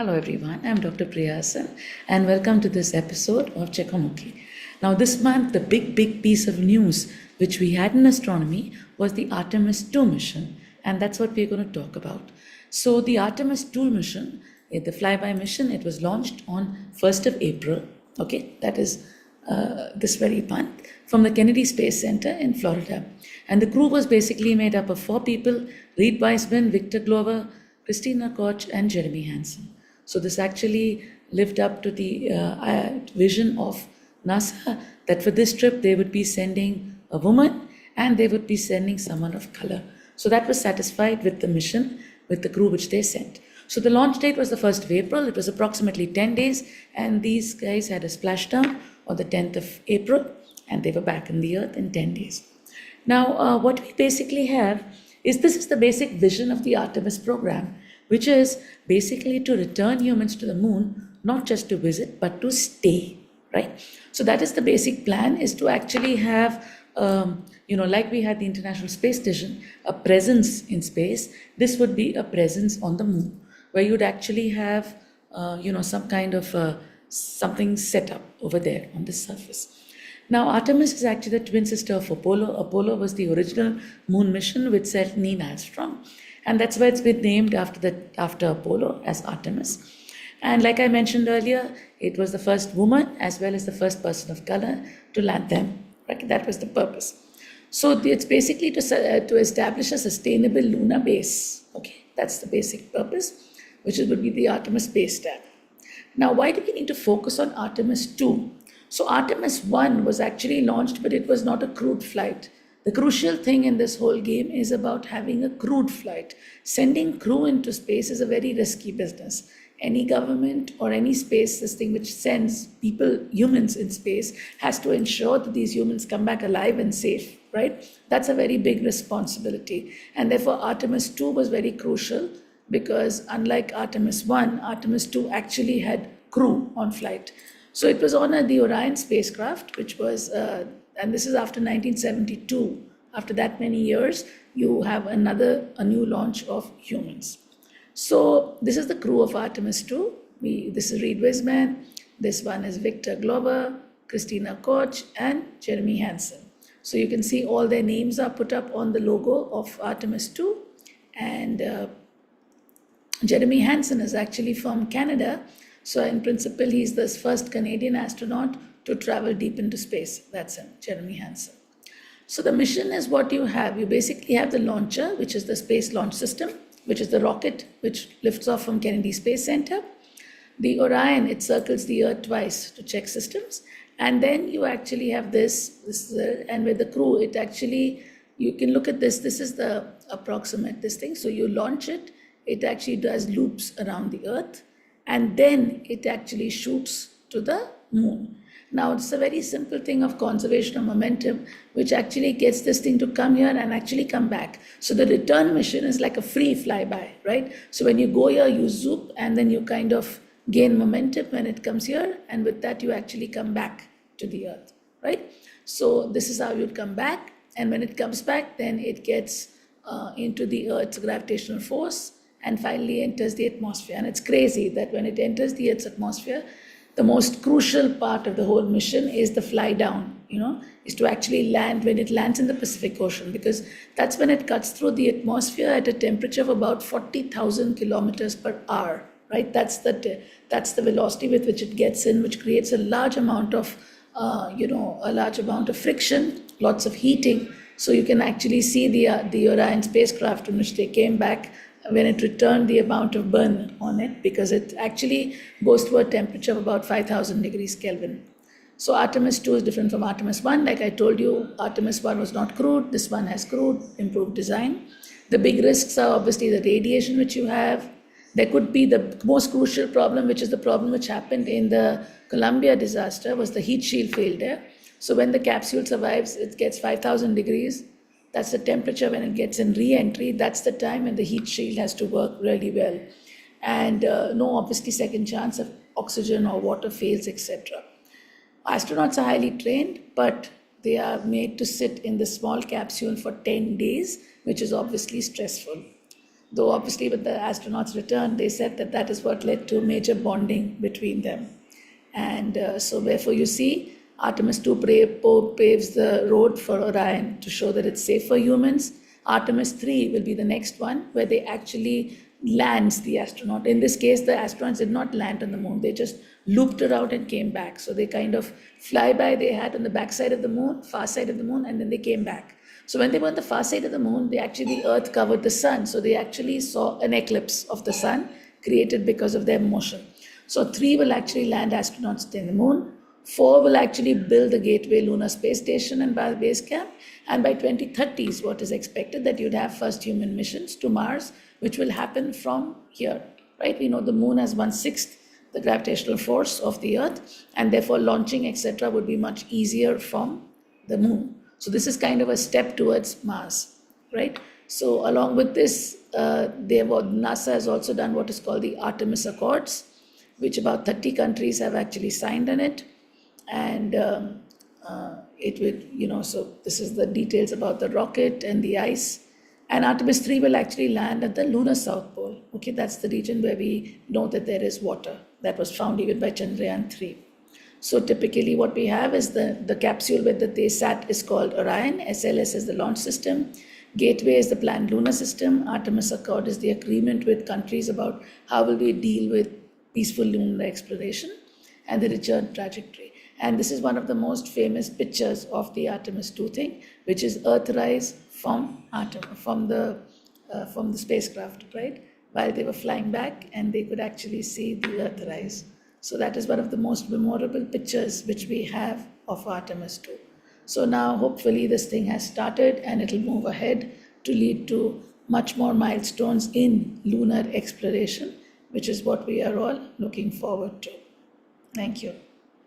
Hello everyone, I'm Dr. Priya Hasan and welcome to this episode of Chekamuki. Now this month the big piece of news which we had in astronomy was the Artemis II mission, and that's what we're going to talk about. So the Artemis II mission, the flyby mission, it was launched on 1st of April, okay, that is this very month, from the Kennedy Space Center in Florida. And the crew was basically made up of 4 people: Reid Wiseman, Victor Glover, Christina Koch and Jeremy Hansen. So this actually lived up to the vision of NASA that for this trip they would be sending a woman and they would be sending someone of color. So that was satisfied with the mission, with the crew which they sent. So the launch date was the 1st of April. It was approximately 10 days and these guys had a splashdown on the 10th of April and they were back in the Earth in 10 days. Now what we basically have is this is the basic vision of the Artemis program, which is basically to return humans to the moon, not just to visit, but to stay, right? So that is the basic plan, is to actually have, like we had the International Space Station, a presence in space. This would be a presence on the moon, where you'd actually have, some kind of something set up over there on the surface. Now, Artemis is actually the twin sister of Apollo. Apollo was the original moon mission which sent Neil Armstrong. And that's why it's been named after Apollo as Artemis. And like I mentioned earlier, it was the first woman as well as the first person of color to land them. Right? That was the purpose. So it's basically to establish a sustainable lunar base. Okay, that's the basic purpose, which would be the Artemis base station. Now, why do we need to focus on Artemis II? So Artemis I was actually launched, but it was not a crewed flight. The crucial thing in this whole game is about having a crewed flight. Sending crew into space is a very risky business. Any government or any space system which sends humans in space, has to ensure that these humans come back alive and safe, right? That's a very big responsibility. And therefore Artemis II was very crucial because unlike Artemis I, Artemis II actually had crew on flight. So it was on the Orion spacecraft, which was and this is after 1972. After that many years, you have a new launch of humans. So this is the crew of Artemis II. This is Reid Wiseman. This one is Victor Glover, Christina Koch, and Jeremy Hansen. So you can see all their names are put up on the logo of Artemis II. And Jeremy Hansen is actually from Canada. So in principle, he's the first Canadian astronaut to travel deep into space. That's him, Jeremy Hansen. So the mission is what you have. You basically have the launcher, which is the Space Launch System, which is the rocket which lifts off from Kennedy Space Center. The Orion, it circles the Earth twice to check systems. And then you actually have and with the crew, it actually, you can look at this. This is the approximate this thing. So you launch it. It actually does loops around the Earth. And then it actually shoots to the moon. Now, it's a very simple thing of conservation of momentum, which actually gets this thing to come here and actually come back. So the return mission is like a free flyby, right? So when you go here, you zoom and then you kind of gain momentum when it comes here. And with that, you actually come back to the Earth, right? So this is how you'd come back. And when it comes back, then it gets into the Earth's gravitational force and finally enters the atmosphere. And it's crazy that when it enters the Earth's atmosphere, the most crucial part of the whole mission is the fly down, is to actually land when it lands in the Pacific Ocean, because that's when it cuts through the atmosphere at a temperature of about 40,000 kilometers per hour, right? That's the velocity with which it gets in, which creates a large amount of, friction, lots of heating. So you can actually see the Orion spacecraft in which they came back, when it returned, the amount of burn on it, because it actually goes to a temperature of about 5,000 degrees Kelvin. So Artemis II is different from Artemis I. Like I told you, Artemis I was not crewed. This one has crewed, improved design. The big risks are obviously the radiation which you have. There could be the most crucial problem, which is the problem which happened in the Columbia disaster, was the heat shield failure. So when the capsule survives, it gets 5,000 degrees. That's the temperature when it gets in re-entry. That's the time when the heat shield has to work really well. And no, obviously, second chance of oxygen or water fails, etc. Astronauts are highly trained, but they are made to sit in the small capsule for 10 days, which is obviously stressful. Though obviously when the astronauts returned, they said that that is what led to major bonding between them. And so therefore you see Artemis II paves the road for Orion to show that it's safe for humans. Artemis 3 will be the next one where they actually lands the astronaut. In this case, the astronauts did not land on the moon. They just looped around and came back. So they kind of flyby they had on the back side of the moon, far side of the moon, and then they came back. So when they were on the far side of the moon, the Earth covered the sun. So they actually saw an eclipse of the sun created because of their motion. So 3 will actually land astronauts in the moon. 4 will actually build the Gateway Lunar Space Station and base camp. And by 2030 is what is expected that you'd have first human missions to Mars, which will happen from here, right? We know the moon has 1/6 the gravitational force of the Earth, and therefore launching, etc., would be much easier from the moon. So this is kind of a step towards Mars, right? So along with this, NASA has also done what is called the Artemis Accords, which about 30 countries have actually signed on it. And it would, so this is the details about the rocket and the ice. And Artemis 3 will actually land at the lunar South Pole. Okay, that's the region where we know that there is water. That was found even by Chandrayaan 3. So typically what we have is the capsule where they sat is called Orion. SLS is the launch system. Gateway is the planned lunar system. Artemis Accord is the agreement with countries about how will we deal with peaceful lunar exploration and the return trajectory. And this is one of the most famous pictures of the Artemis II thing, which is Earthrise from the spacecraft, right? While they were flying back, and they could actually see the Earthrise. So that is one of the most memorable pictures which we have of Artemis II. So now hopefully this thing has started and it'll move ahead to lead to much more milestones in lunar exploration, which is what we are all looking forward to. Thank you.